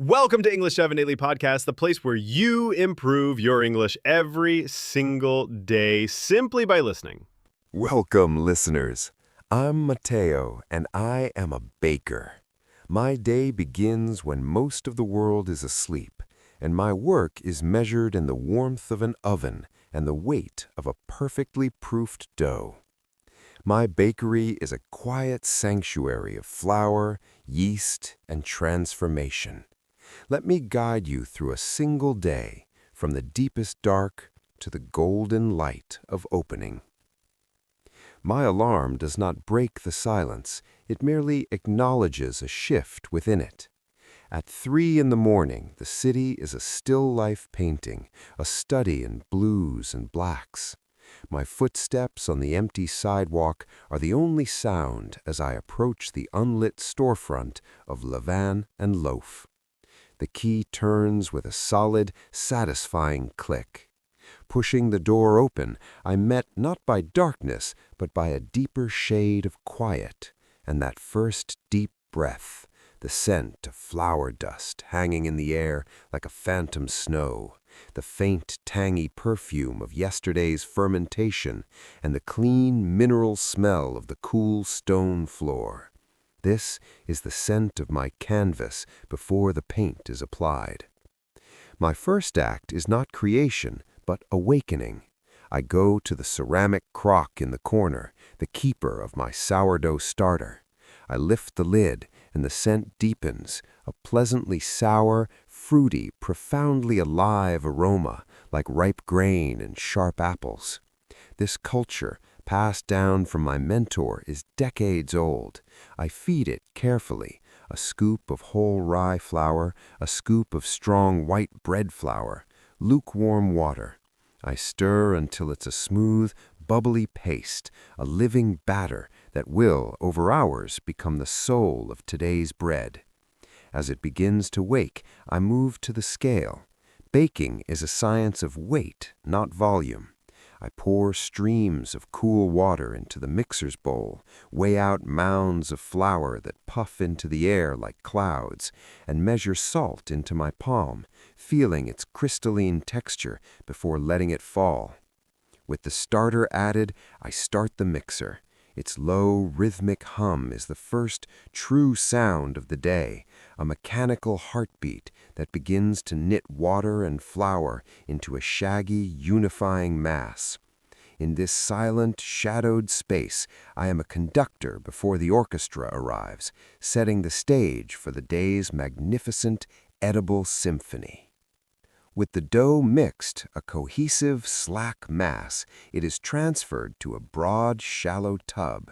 Welcome to English 7 Daily Podcast, the place where you improve your English every single day simply by listening. Welcome, listeners. I'm Mateo, and I am a baker. My day begins when most of the world is asleep, and my work is measured in the warmth of an oven and the weight of a perfectly proofed dough. My bakery is a quiet sanctuary of flour, yeast, and transformation. Let me guide you through a single day, from the deepest dark to the golden light of opening. My alarm does not break the silence, it merely acknowledges a shift within it. At 3 in the morning, the city is a still life painting, a study in blues and blacks. My footsteps on the empty sidewalk are the only sound as I approach the unlit storefront of Levan and Loaf. The key turns with a solid, satisfying click. Pushing the door open, I'm met not by darkness, but by a deeper shade of quiet, and that first deep breath, the scent of flour dust hanging in the air like a phantom snow, the faint, tangy perfume of yesterday's fermentation, and the clean, mineral smell of the cool stone floor. This is the scent of my canvas before the paint is applied. My first act is not creation, but awakening. I go to the ceramic crock in the corner, the keeper of my sourdough starter. I lift the lid, and the scent deepens, a pleasantly sour, fruity, profoundly alive aroma, like ripe grain and sharp apples. This culture, passed down from my mentor, is decades old. I feed it carefully, a scoop of whole rye flour, a scoop of strong white bread flour, lukewarm water. I stir until it's a smooth, bubbly paste, a living batter that will, over hours, become the soul of today's bread. As it begins to wake, I move to the scale. Baking is a science of weight, not volume. I pour streams of cool water into the mixer's bowl, weigh out mounds of flour that puff into the air like clouds, and measure salt into my palm, feeling its crystalline texture before letting it fall. With the starter added, I start the mixer. Its low, rhythmic hum is the first true sound of the day, a mechanical heartbeat that begins to knit water and flour into a shaggy, unifying mass. In this silent, shadowed space, I am a conductor before the orchestra arrives, setting the stage for the day's magnificent, edible symphony. With the dough mixed, a cohesive, slack mass, it is transferred to a broad, shallow tub.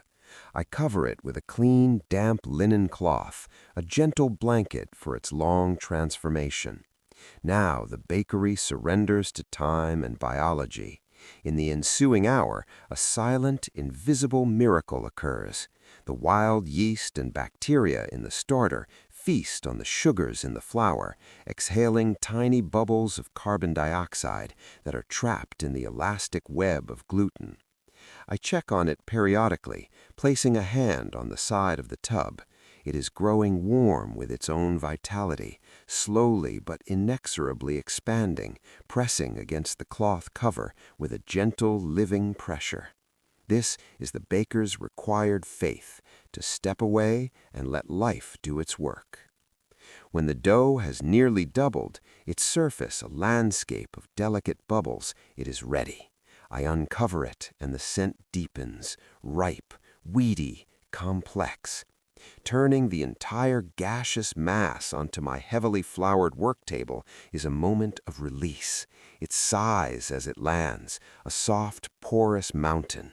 I cover it with a clean, damp linen cloth, a gentle blanket for its long transformation. Now the bakery surrenders to time and biology. In the ensuing hour, a silent, invisible miracle occurs. The wild yeast and bacteria in the starter feast on the sugars in the flour, exhaling tiny bubbles of carbon dioxide that are trapped in the elastic web of gluten. I check on it periodically, placing a hand on the side of the tub. It is growing warm with its own vitality, slowly but inexorably expanding, pressing against the cloth cover with a gentle, living pressure. This is the baker's required faith, to step away and let life do its work. When the dough has nearly doubled, its surface a landscape of delicate bubbles, it is ready. I uncover it, and the scent deepens, ripe, weedy, complex. Turning the entire gaseous mass onto my heavily floured work table is a moment of release. It sighs as it lands, a soft, porous mountain.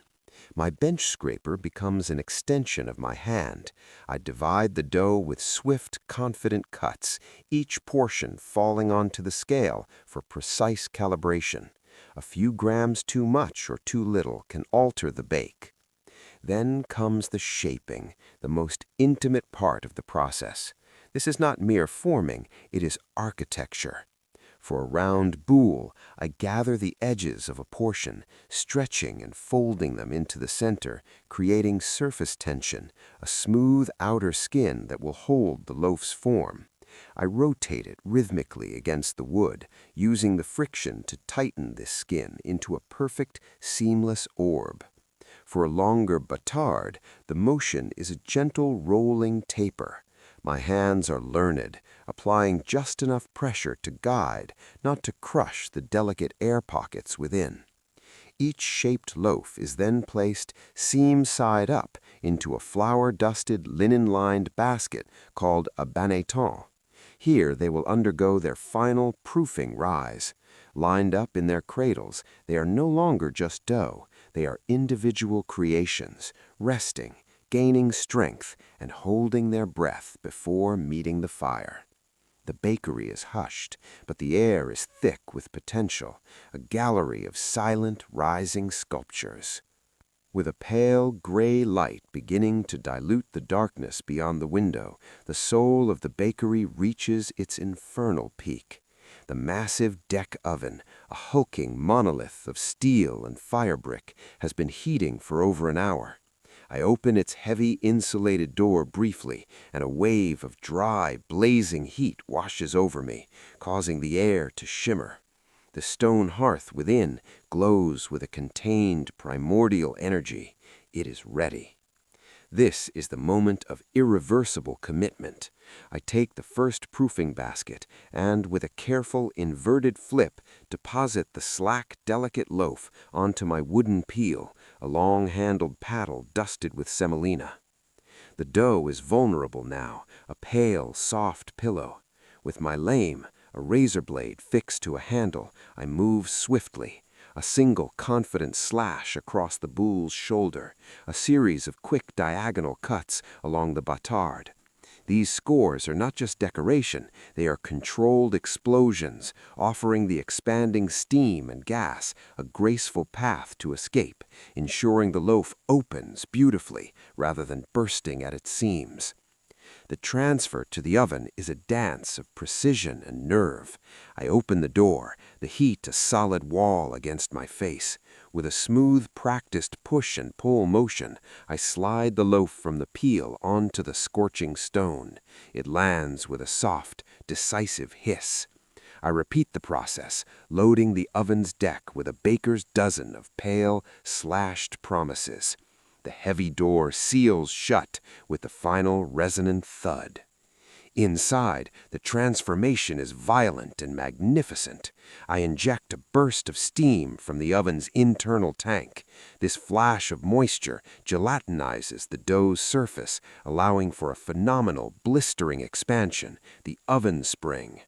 My bench scraper becomes an extension of my hand. I divide the dough with swift, confident cuts, each portion falling onto the scale for precise calibration. A few grams too much or too little can alter the bake. Then comes the shaping, the most intimate part of the process. This is not mere forming, it is architecture. For a round boule, I gather the edges of a portion, stretching and folding them into the center, creating surface tension, a smooth outer skin that will hold the loaf's form. I rotate it rhythmically against the wood, using the friction to tighten this skin into a perfect, seamless orb. For a longer batard, the motion is a gentle rolling taper. My hands are learned, applying just enough pressure to guide, not to crush the delicate air pockets within. Each shaped loaf is then placed seam side up into a flour-dusted, linen-lined basket called a banneton. Here they will undergo their final proofing rise. Lined up in their cradles, they are no longer just dough. They are individual creations, resting, gaining strength, and holding their breath before meeting the fire. The bakery is hushed, but the air is thick with potential, a gallery of silent, rising sculptures. With a pale, gray light beginning to dilute the darkness beyond the window, the soul of the bakery reaches its infernal peak. The massive deck oven, a hulking monolith of steel and firebrick, has been heating for over an hour. I open its heavy insulated door briefly, and a wave of dry, blazing heat washes over me, causing the air to shimmer. The stone hearth within glows with a contained, primordial energy. It is ready. This is the moment of irreversible commitment. I take the first proofing basket and, with a careful, inverted flip, deposit the slack, delicate loaf onto my wooden peel, a long-handled paddle dusted with semolina. The dough is vulnerable now, a pale, soft pillow. With my lame, a razor blade fixed to a handle, I move swiftly. A single confident slash across the bull's shoulder, a series of quick diagonal cuts along the batard. These scores are not just decoration, they are controlled explosions, offering the expanding steam and gas a graceful path to escape, ensuring the loaf opens beautifully rather than bursting at its seams. The transfer to the oven is a dance of precision and nerve. I open the door, the heat a solid wall against my face. With a smooth, practiced push and pull motion, I slide the loaf from the peel onto the scorching stone. It lands with a soft, decisive hiss. I repeat the process, loading the oven's deck with a baker's dozen of pale, slashed promises. The heavy door seals shut with the final resonant thud. Inside, the transformation is violent and magnificent. I inject a burst of steam from the oven's internal tank. This flash of moisture gelatinizes the dough's surface, allowing for a phenomenal, blistering expansion, the oven spring.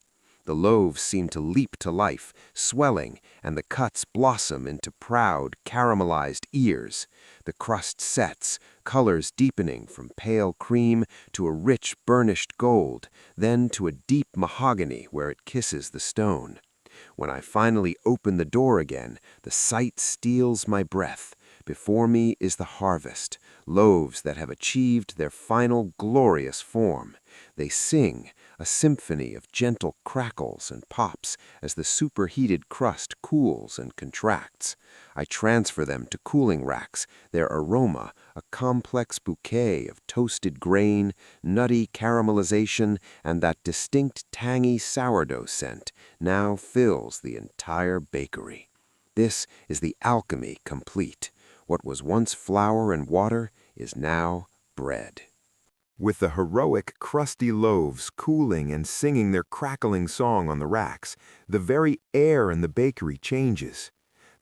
The loaves seem to leap to life, swelling, and the cuts blossom into proud, caramelized ears. The crust sets, colors deepening from pale cream to a rich, burnished gold, then to a deep mahogany where it kisses the stone. When I finally open the door again, the sight steals my breath. Before me is the harvest, loaves that have achieved their final glorious form. They sing, a symphony of gentle crackles and pops as the superheated crust cools and contracts. I transfer them to cooling racks, their aroma, a complex bouquet of toasted grain, nutty caramelization, and that distinct tangy sourdough scent, now fills the entire bakery. This is the alchemy complete. What was once flour and water is now bread. With the heroic, crusty loaves cooling and singing their crackling song on the racks, the very air in the bakery changes.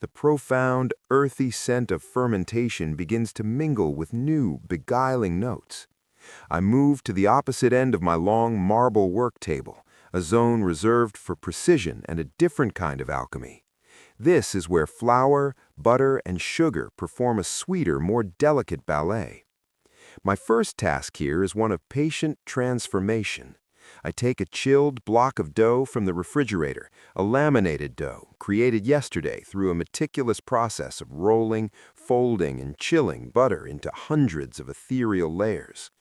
The profound, earthy scent of fermentation begins to mingle with new, beguiling notes. I move to the opposite end of my long marble work table, a zone reserved for precision and a different kind of alchemy. This is where flour, butter, and sugar perform a sweeter, more delicate ballet. My first task here is one of patient transformation. I take a chilled block of dough from the refrigerator, a laminated dough created yesterday through a meticulous process of rolling, folding, and chilling butter into hundreds of ethereal layers.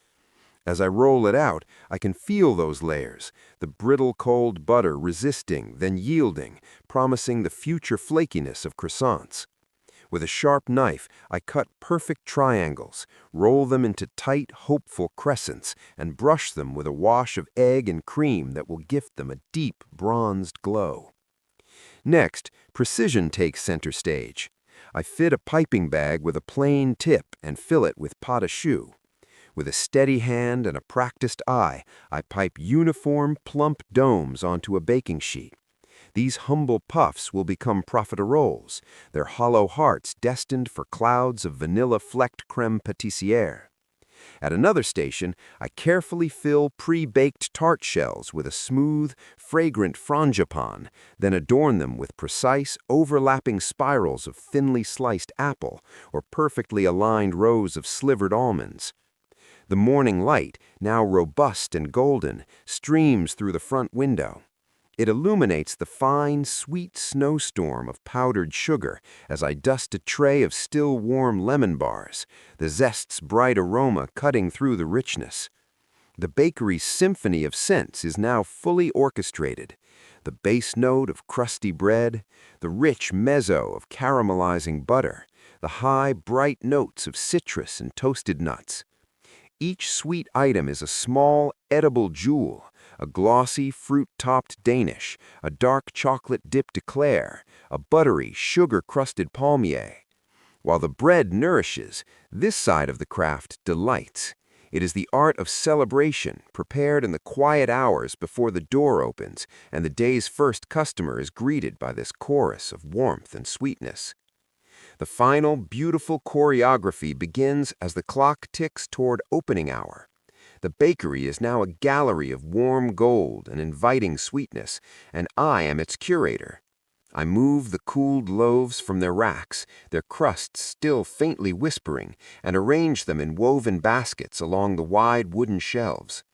As I roll it out, I can feel those layers, the brittle cold butter resisting, then yielding, promising the future flakiness of croissants. With a sharp knife, I cut perfect triangles, roll them into tight, hopeful crescents, and brush them with a wash of egg and cream that will gift them a deep, bronzed glow. Next, precision takes center stage. I fit a piping bag with a plain tip and fill it with pot de choux. With a steady hand and a practiced eye, I pipe uniform, plump domes onto a baking sheet. These humble puffs will become profiteroles, their hollow hearts destined for clouds of vanilla-flecked crème pâtissière. At another station, I carefully fill pre-baked tart shells with a smooth, fragrant frangipan, then adorn them with precise, overlapping spirals of thinly sliced apple or perfectly aligned rows of slivered almonds. The morning light, now robust and golden, streams through the front window. It illuminates the fine, sweet snowstorm of powdered sugar as I dust a tray of still warm lemon bars, the zest's bright aroma cutting through the richness. The bakery's symphony of scents is now fully orchestrated. The bass note of crusty bread, the rich mezzo of caramelizing butter, the high, bright notes of citrus and toasted nuts. Each sweet item is a small, edible jewel, a glossy, fruit-topped Danish, a dark chocolate-dipped eclair, a buttery, sugar-crusted palmier. While the bread nourishes, this side of the craft delights. It is the art of celebration, prepared in the quiet hours before the door opens and the day's first customer is greeted by this chorus of warmth and sweetness. The final, beautiful choreography begins as the clock ticks toward opening hour. The bakery is now a gallery of warm gold and inviting sweetness, and I am its curator. I move the cooled loaves from their racks, their crusts still faintly whispering, and arrange them in woven baskets along the wide wooden shelves.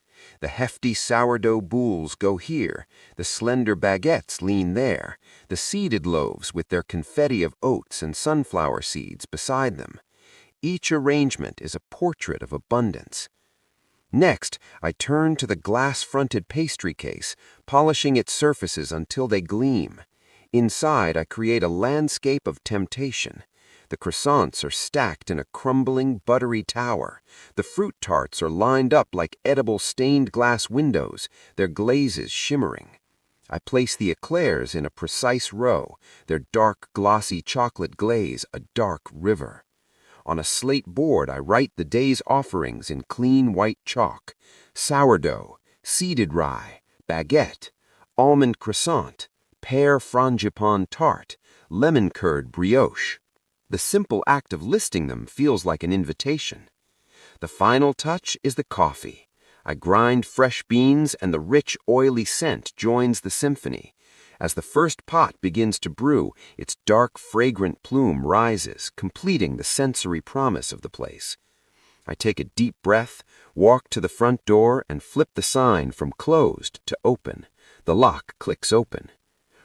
The hefty sourdough boules go here, the slender baguettes lean there, the seeded loaves with their confetti of oats and sunflower seeds beside them. Each arrangement is a portrait of abundance. Next, I turn to the glass-fronted pastry case, polishing its surfaces until they gleam. Inside, I create a landscape of temptation. The croissants are stacked in a crumbling, buttery tower. The fruit tarts are lined up like edible stained glass windows, their glazes shimmering. I place the eclairs in a precise row, their dark, glossy chocolate glaze a dark river. On a slate board, I write the day's offerings in clean white chalk: sourdough, seeded rye, baguette, almond croissant, pear frangipan tart, lemon curd brioche. The simple act of listing them feels like an invitation. The final touch is the coffee. I grind fresh beans and the rich, oily scent joins the symphony. As the first pot begins to brew, its dark, fragrant plume rises, completing the sensory promise of the place. I take a deep breath, walk to the front door, and flip the sign from closed to open. The lock clicks open.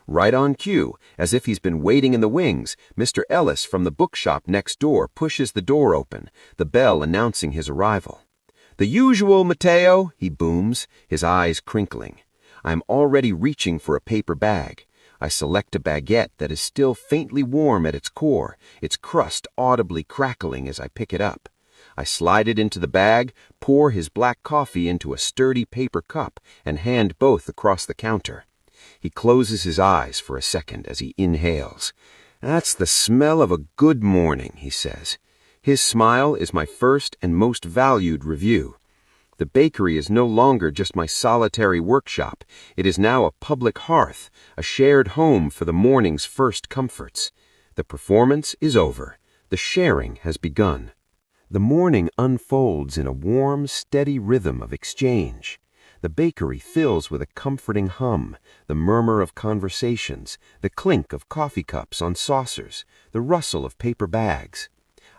Right on cue, as if he's been waiting in the wings, Mr. Ellis from the bookshop next door pushes the door open, the bell announcing his arrival. "The usual, Matteo," he booms, his eyes crinkling. I am already reaching for a paper bag. I select a baguette that is still faintly warm at its core, its crust audibly crackling as I pick it up. I slide it into the bag, pour his black coffee into a sturdy paper cup, and hand both across the counter. He closes his eyes for a second as he inhales. "That's the smell of a good morning," he says. His smile is my first and most valued review. The bakery is no longer just my solitary workshop. It is now a public hearth, a shared home for the morning's first comforts. The performance is over. The sharing has begun. The morning unfolds in a warm, steady rhythm of exchange. The bakery fills with a comforting hum, the murmur of conversations, the clink of coffee cups on saucers, the rustle of paper bags.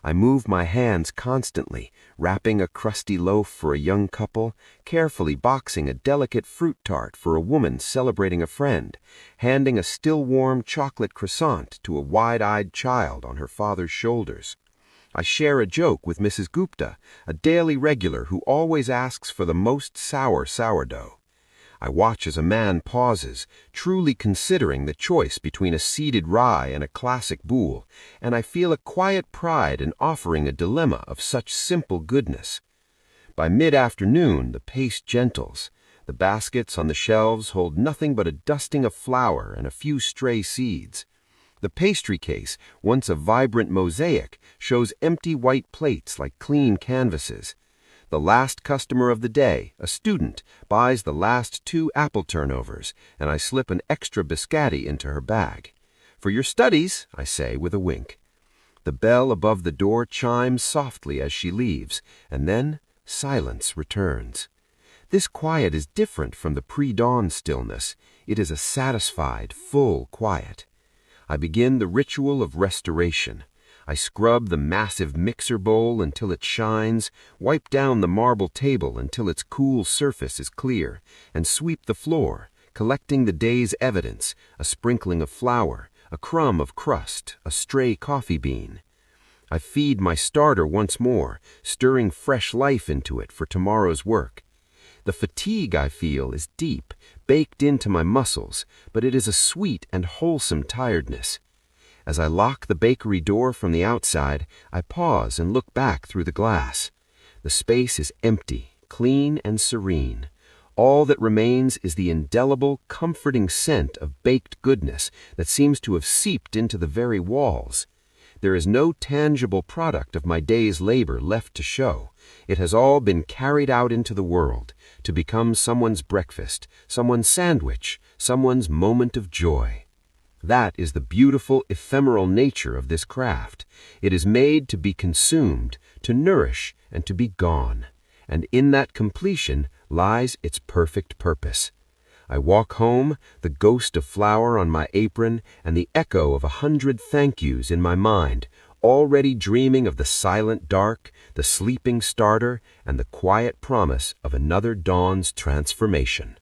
I move my hands constantly, wrapping a crusty loaf for a young couple, carefully boxing a delicate fruit tart for a woman celebrating a friend, handing a still-warm chocolate croissant to a wide-eyed child on her father's shoulders. I share a joke with Mrs. Gupta, a daily regular who always asks for the most sour sourdough. I watch as a man pauses, truly considering the choice between a seeded rye and a classic boule, and I feel a quiet pride in offering a dilemma of such simple goodness. By mid-afternoon, the pace gentles. The baskets on the shelves hold nothing but a dusting of flour and a few stray seeds. The pastry case, once a vibrant mosaic, shows empty white plates like clean canvases. The last customer of the day, a student, buys the last 2 apple turnovers, and I slip an extra biscotti into her bag. "For your studies," I say with a wink. The bell above the door chimes softly as she leaves, and then silence returns. This quiet is different from the pre-dawn stillness. It is a satisfied, full quiet. I begin the ritual of restoration. I scrub the massive mixer bowl until it shines, wipe down the marble table until its cool surface is clear, and sweep the floor, collecting the day's evidence, a sprinkling of flour, a crumb of crust, a stray coffee bean. I feed my starter once more, stirring fresh life into it for tomorrow's work. The fatigue I feel is deep, baked into my muscles, but it is a sweet and wholesome tiredness. As I lock the bakery door from the outside, I pause and look back through the glass. The space is empty, clean and serene. All that remains is the indelible, comforting scent of baked goodness that seems to have seeped into the very walls. There is no tangible product of my day's labor left to show. It has all been carried out into the world, to become someone's breakfast, someone's sandwich, someone's moment of joy. That is the beautiful, ephemeral nature of this craft. It is made to be consumed, to nourish, and to be gone. And in that completion lies its perfect purpose. I walk home, the ghost of flour on my apron and the echo of 100 thank yous in my mind, already dreaming of the silent dark, the sleeping starter, and the quiet promise of another dawn's transformation.